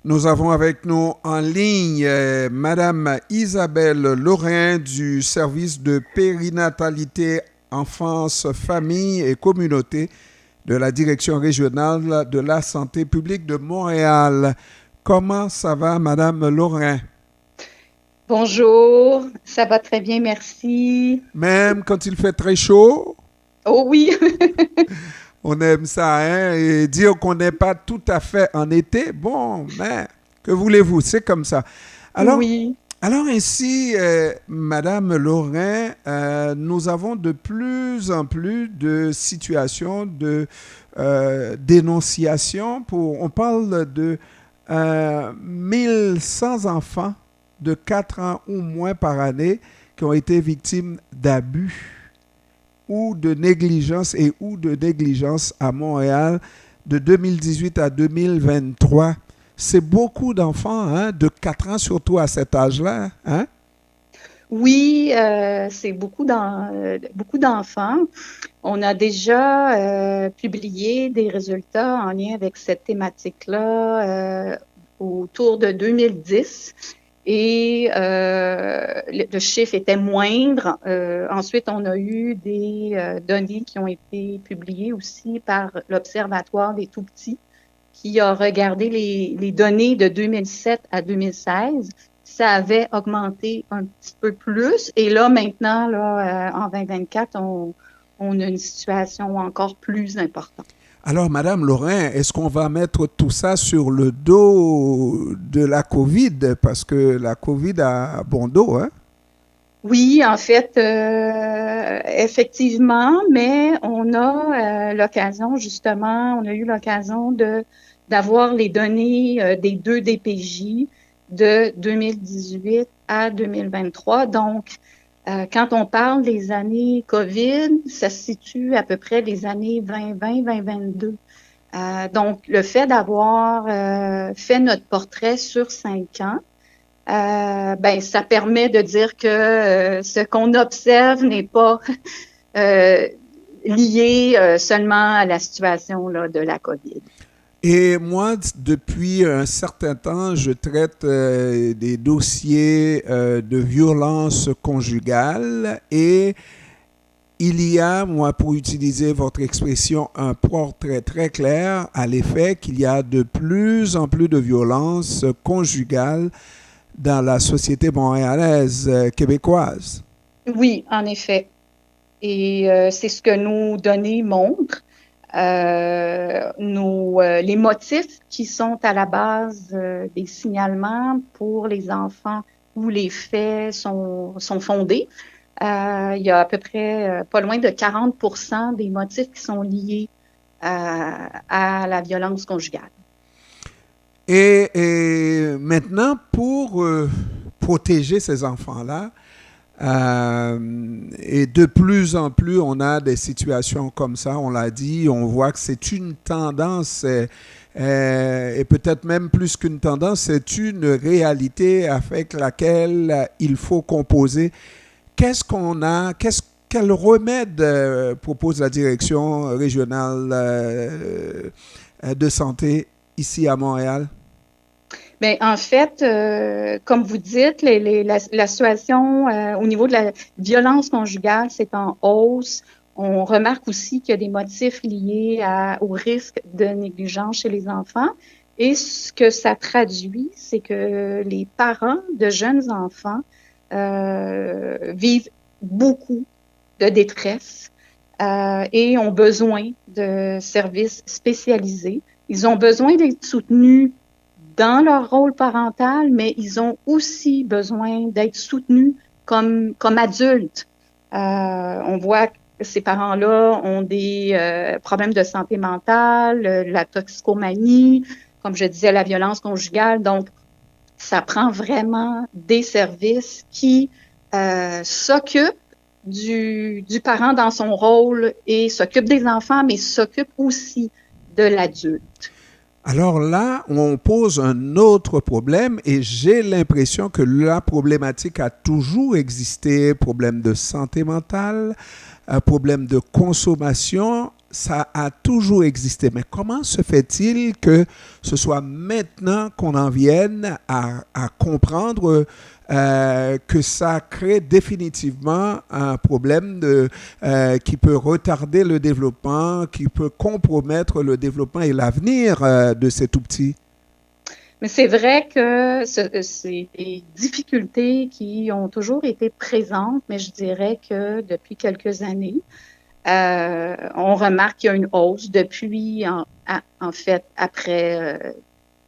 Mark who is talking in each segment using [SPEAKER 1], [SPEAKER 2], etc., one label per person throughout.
[SPEAKER 1] Nous avons avec nous en ligne Madame Isabelle Lorrain du service de périnatalité, enfance, famille et communauté de la Direction régionale de la santé publique de Montréal. Comment ça va, Madame Lorrain?
[SPEAKER 2] Bonjour, ça va très bien, merci.
[SPEAKER 1] Même quand il fait très chaud,
[SPEAKER 2] Oh oui,
[SPEAKER 1] on aime ça, hein? Et dire qu'on n'est pas tout à fait en été, bon, mais que voulez-vous, c'est comme ça. Alors,
[SPEAKER 2] oui,
[SPEAKER 1] Alors ainsi, Madame Lorrain, nous avons de plus en plus de situations de dénonciation. On parle de 1100 enfants de 4 ans ou moins par année qui ont été victimes d'abus ou de négligence et ou de négligence à Montréal de 2018 à 2023. C'est beaucoup d'enfants, hein, de 4 ans, surtout à cet âge-là. Hein?
[SPEAKER 2] oui, c'est beaucoup d'enfants. On a déjà publié des résultats en lien avec cette thématique-là autour de 2010 et le chiffre était moindre. Ensuite, on a eu des données qui ont été publiées aussi par l'Observatoire des tout-petits qui a regardé les données de 2007 à 2016, ça avait augmenté un petit peu plus. Et là, maintenant, en 2024, on a une situation encore plus importante.
[SPEAKER 1] Alors, Madame Lorrain, est-ce qu'on va mettre tout ça sur le dos de la COVID? Parce que la COVID a bon dos, hein?
[SPEAKER 2] Oui, en fait, effectivement, mais on a l'occasion, justement, on a eu l'occasion d'avoir les données des deux DPJ de 2018 à 2023. Donc, quand on parle des années COVID, ça se situe à peu près des années 2020, 2022. Donc, le fait d'avoir fait notre portrait sur 5 ans, ben, ça permet de dire que ce qu'on observe n'est pas euh, lié seulement à la situation là, de la COVID.
[SPEAKER 1] Et moi, depuis un certain temps, je traite des dossiers de violence conjugale et il y a, moi, pour utiliser votre expression, un portrait très clair à l'effet qu'il y a de plus en plus de violences conjugales dans la société montréalaise, québécoise.
[SPEAKER 2] Oui, en effet. Et c'est ce que nos données montrent. Les motifs qui sont à la base des signalements pour les enfants où les faits sont fondés. Il y a à peu près pas loin de 40% des motifs qui sont liés à la violence conjugale.
[SPEAKER 1] Et maintenant, pour protéger ces enfants-là, et de plus en plus, on a des situations comme ça, on l'a dit, on voit que c'est une tendance, et peut-être même plus qu'une tendance, c'est une réalité avec laquelle il faut composer. Qu'est-ce qu'on a, quel remède propose la direction régionale de santé ici à Montréal?
[SPEAKER 2] Bien, en fait, comme vous dites, la situation au niveau de la violence conjugale, c'est en hausse. On remarque aussi qu'il y a des motifs liés au risque de négligence chez les enfants. Et ce que ça traduit, c'est que les parents de jeunes enfants vivent beaucoup de détresse et ont besoin de services spécialisés. Ils ont besoin d'être soutenus dans leur rôle parental, mais ils ont aussi besoin d'être soutenus comme adultes. On voit que ces parents-là ont des problèmes de santé mentale, la toxicomanie, comme je disais, la violence conjugale. Donc, ça prend vraiment des services qui s'occupent du parent dans son rôle et s'occupent des enfants, mais s'occupent aussi de l'adulte.
[SPEAKER 1] Alors là, on pose un autre problème et j'ai l'impression que la problématique a toujours existé, problème de santé mentale, un problème de consommation. ça a toujours existé. Mais comment se fait-il que ce soit maintenant qu'on en vienne à comprendre que ça crée définitivement un problème qui peut retarder le développement, qui peut compromettre le développement et l'avenir de ces tout-petits?
[SPEAKER 2] Mais c'est vrai que c'est des difficultés qui ont toujours été présentes, mais je dirais que depuis quelques années, on remarque qu'il y a une hausse depuis, en fait, après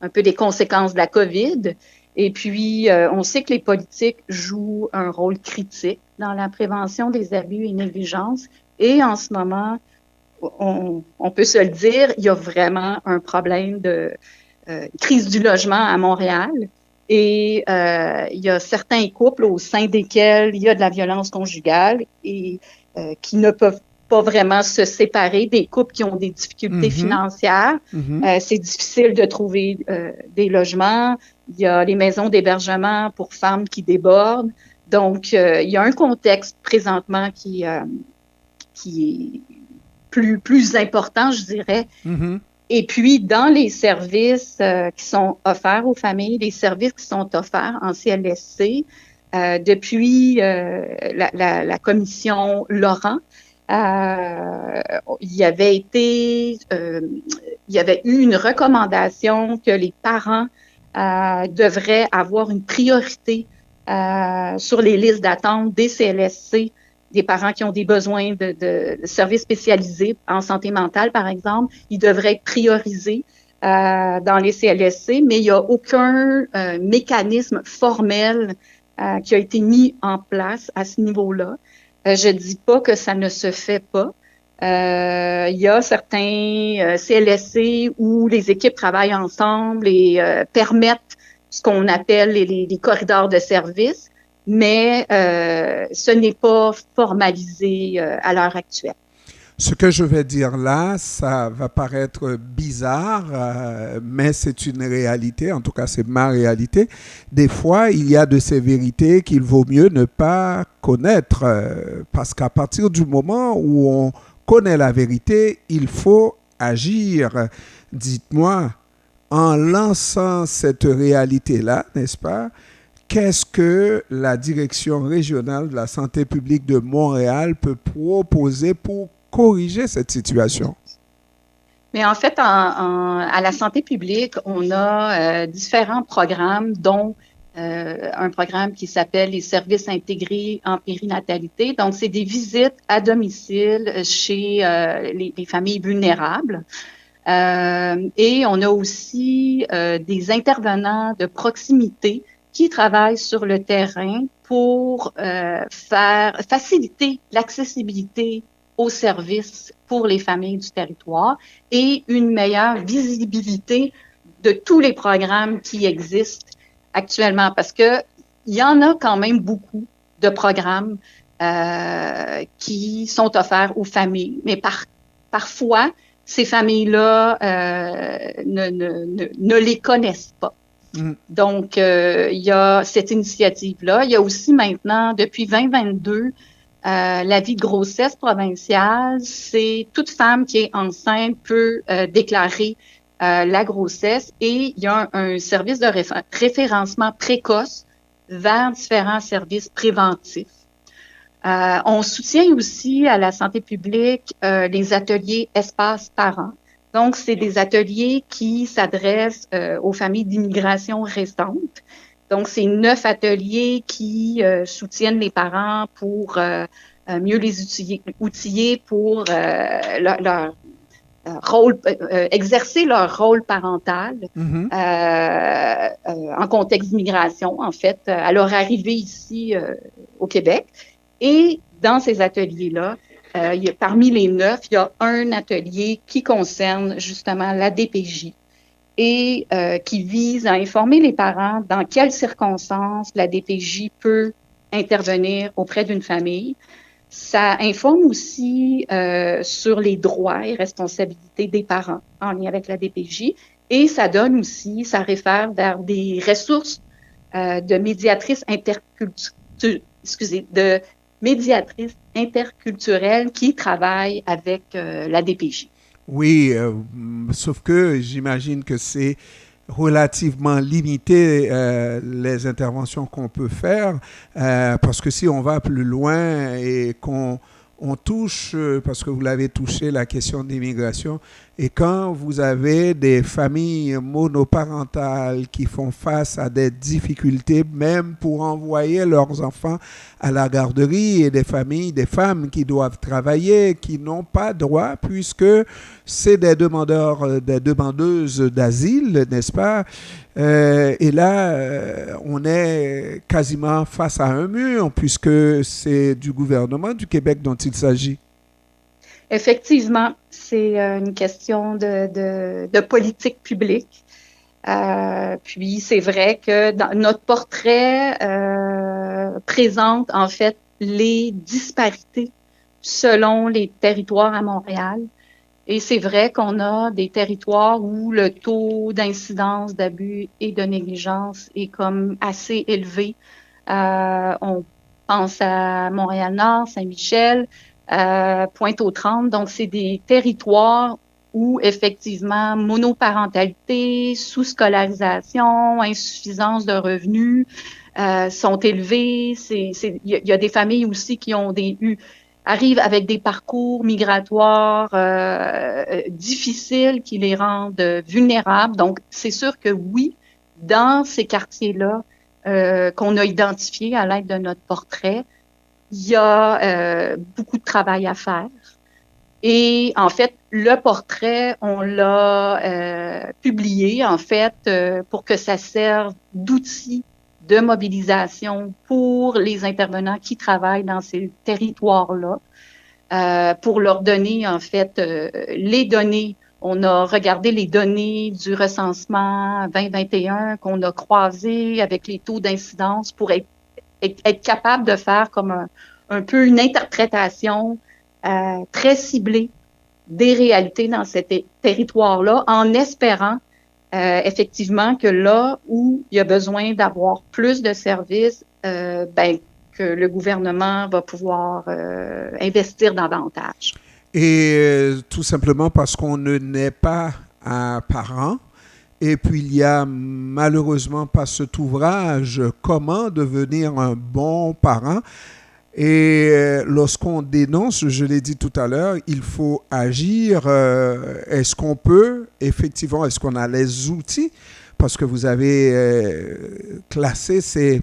[SPEAKER 2] un peu des conséquences de la COVID. Et puis, on sait que les politiques jouent un rôle critique dans la prévention des abus et négligences. Et en ce moment, on peut se le dire, il y a vraiment un problème de crise du logement à Montréal. Et il y a certains couples au sein desquels il y a de la violence conjugale et qui ne peuvent pas vraiment se séparer, des couples qui ont des difficultés financières. C'est difficile de trouver des logements. Il y a les maisons d'hébergement pour femmes qui débordent. Donc, il y a un contexte présentement qui est plus important, je dirais. Et puis, dans les services qui sont offerts aux familles, les services qui sont offerts en CLSC, depuis la commission Laurent, il y avait eu une recommandation que les parents devraient avoir une priorité sur les listes d'attente des CLSC, des parents qui ont des besoins de services spécialisés en santé mentale, par exemple. Ils devraient être priorisés dans les CLSC, mais il n'y a aucun mécanisme formel qui a été mis en place à ce niveau-là. Je dis pas que ça ne se fait pas. Il y a certains CLSC où les équipes travaillent ensemble et permettent ce qu'on appelle les corridors de service, mais ce n'est pas formalisé à l'heure actuelle.
[SPEAKER 1] Ce que je vais dire là, ça va paraître bizarre, mais c'est une réalité, en tout cas c'est ma réalité. Des fois, il y a de ces vérités qu'il vaut mieux ne pas connaître, parce qu'à partir du moment où on connaît la vérité, il faut agir. Dites-moi, en lançant cette réalité-là, n'est-ce pas, qu'est-ce que la Direction régionale de la santé publique de Montréal peut proposer pour corriger cette situation?
[SPEAKER 2] Mais en fait, à la santé publique, on a différents programmes, dont un programme qui s'appelle les services intégrés en périnatalité. Donc, c'est des visites à domicile chez les familles vulnérables. Et on a aussi des intervenants de proximité qui travaillent sur le terrain pour faciliter l'accessibilité aux services pour les familles du territoire et une meilleure visibilité de tous les programmes qui existent actuellement, parce que il y en a quand même beaucoup de programmes qui sont offerts aux familles, mais parfois ces familles-là ne les connaissent pas. Donc, il y a cette initiative-là. Il y a aussi maintenant, depuis 2022, l'avis de grossesse provinciale, c'est toute femme qui est enceinte peut déclarer la grossesse et il y a un service de référencement précoce vers différents services préventifs. On soutient aussi à la santé publique les ateliers Espace Parents. Donc, c'est des ateliers qui s'adressent aux familles d'immigration récente. Donc, c'est 9 ateliers qui soutiennent les parents pour mieux les outiller pour leur rôle, exercer leur rôle parental en contexte d'immigration, en fait, à leur arrivée ici au Québec. Et dans ces ateliers-là, parmi les 9, il y a un atelier qui concerne justement la DPJ et qui vise à informer les parents dans quelles circonstances la DPJ peut intervenir auprès d'une famille. Ça informe aussi sur les droits et responsabilités des parents en lien avec la DPJ et ça donne aussi, ça réfère vers des ressources de médiatrices médiatrice interculturelle qui travaille avec la DPJ.
[SPEAKER 1] Oui, sauf que j'imagine que c'est relativement limité les interventions qu'on peut faire parce que si on va plus loin et qu'on on touche, parce que vous l'avez touché, la question de l'immigration, et quand vous avez des familles monoparentales qui font face à des difficultés, même pour envoyer leurs enfants à la garderie, et des familles, des femmes qui doivent travailler, qui n'ont pas droit, puisque c'est des demandeurs, des demandeuses d'asile, n'est-ce pas? Et là, on est quasiment face à un mur, puisque c'est du gouvernement du Québec dont il s'agit.
[SPEAKER 2] Effectivement, c'est une question de politique publique. Puis c'est vrai que notre portrait présente en fait les disparités selon les territoires à Montréal. Et c'est vrai qu'on a des territoires où le taux d'incidence d'abus et de négligence est comme assez élevé. On pense à Montréal-Nord, Saint-Michel, Pointe-aux-Trembles. Donc, c'est des territoires où, effectivement, monoparentalité, sous-scolarisation, insuffisance de revenus sont élevés. Il y a des familles aussi qui ont arrivent avec des parcours migratoires difficiles qui les rendent vulnérables. Donc, c'est sûr que oui, dans ces quartiers-là qu'on a identifiés à l'aide de notre portrait, il y a beaucoup de travail à faire. Et en fait, le portrait, on l'a publié en fait pour que ça serve d'outil de mobilisation pour les intervenants qui travaillent dans ces territoires-là, pour leur donner en fait les données. On a regardé les données du recensement 2021 qu'on a croisé avec les taux d'incidence pour être capable de faire comme un peu une interprétation très ciblée des réalités dans ces territoires-là, en espérant effectivement que là où il y a besoin d'avoir plus de services, que le gouvernement va pouvoir investir davantage.
[SPEAKER 1] Et tout simplement parce qu'on ne naît pas un parent. Et puis il y a malheureusement pas cet ouvrage comment devenir un bon parent. Et lorsqu'on dénonce, je l'ai dit tout à l'heure, il faut agir. Est-ce qu'on peut, effectivement, est-ce qu'on a les outils? Parce que vous avez classé ces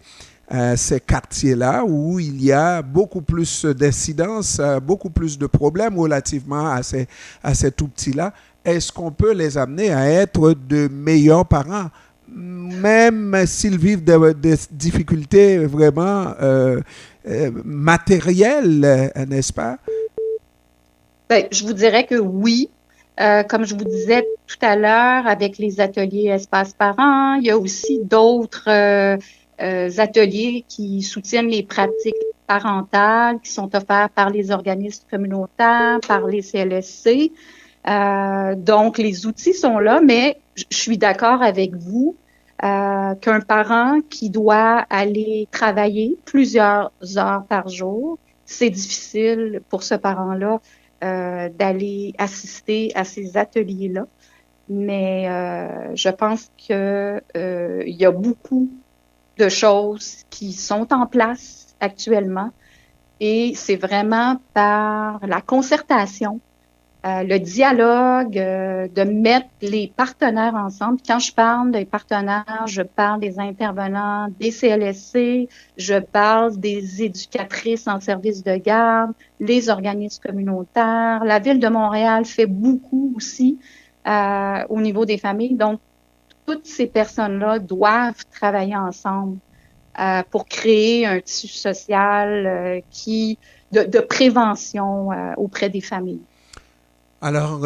[SPEAKER 1] quartiers-là où il y a beaucoup plus d'incidences, beaucoup plus de problèmes relativement à ces tout petits-là. Est-ce qu'on peut les amener à être de meilleurs parents, même s'ils vivent des difficultés vraiment matérielles, n'est-ce pas?
[SPEAKER 2] Ben, je vous dirais que oui. Comme je vous disais tout à l'heure, avec les ateliers Espace Parents, il y a aussi d'autres ateliers qui soutiennent les pratiques parentales qui sont offerts par les organismes communautaires, par les CLSC. Donc, les outils sont là, mais je suis d'accord avec vous qu'un parent qui doit aller travailler plusieurs heures par jour, c'est difficile pour ce parent-là d'aller assister à ces ateliers-là. Mais je pense que il y a beaucoup de choses qui sont en place actuellement et c'est vraiment par la concertation, le dialogue, de mettre les partenaires ensemble. Quand je parle des partenaires, je parle des intervenants, des CLSC, je parle des éducatrices en service de garde, les organismes communautaires. La Ville de Montréal fait beaucoup aussi au niveau des familles. Donc, toutes ces personnes-là doivent travailler ensemble pour créer un tissu social de prévention auprès des familles.
[SPEAKER 1] Alors,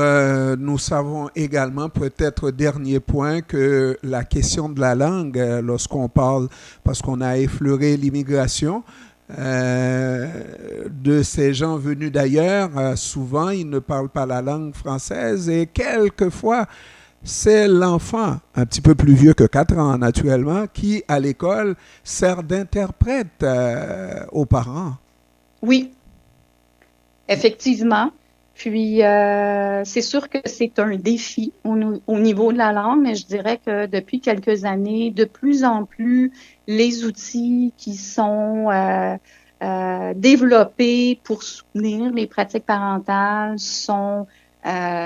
[SPEAKER 1] nous savons également, peut-être dernier point, que la question de la langue, lorsqu'on parle, parce qu'on a effleuré l'immigration, de ces gens venus d'ailleurs, souvent ils ne parlent pas la langue française et quelquefois c'est l'enfant, un petit peu plus vieux que 4 ans naturellement, qui à l'école sert d'interprète aux parents.
[SPEAKER 2] Oui, effectivement. Puis, c'est sûr que c'est un défi au niveau de la langue, mais je dirais que depuis quelques années, de plus en plus, les outils qui sont développés pour soutenir les pratiques parentales sont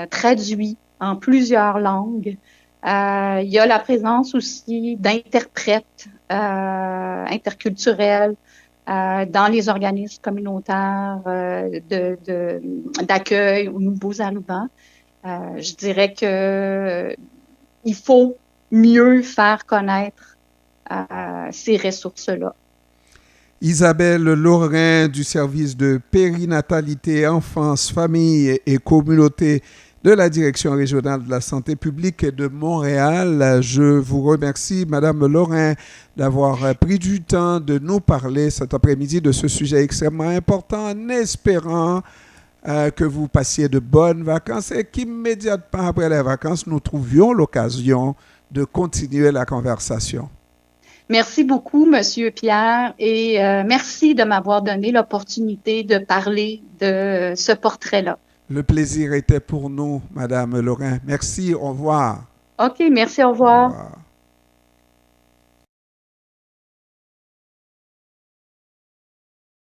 [SPEAKER 2] traduits en plusieurs langues. Il y a la présence aussi d'interprètes interculturels dans les organismes communautaires d'accueil aux nouveaux arrivants. Je dirais que il faut mieux faire connaître ces ressources-là.
[SPEAKER 1] Isabelle Laurin du service de périnatalité, enfance, famille et communauté de la Direction régionale de la santé publique de Montréal. Je vous remercie, Madame Laurin, d'avoir pris du temps de nous parler cet après-midi de ce sujet extrêmement important, en espérant que vous passiez de bonnes vacances et qu'immédiatement après les vacances, nous trouvions l'occasion de continuer la conversation.
[SPEAKER 2] Merci beaucoup, Monsieur Pierre, et merci de m'avoir donné l'opportunité de parler de ce portrait-là.
[SPEAKER 1] Le plaisir était pour nous, Madame Laurin. Merci, au revoir.
[SPEAKER 2] OK, merci, au revoir.
[SPEAKER 1] Au revoir.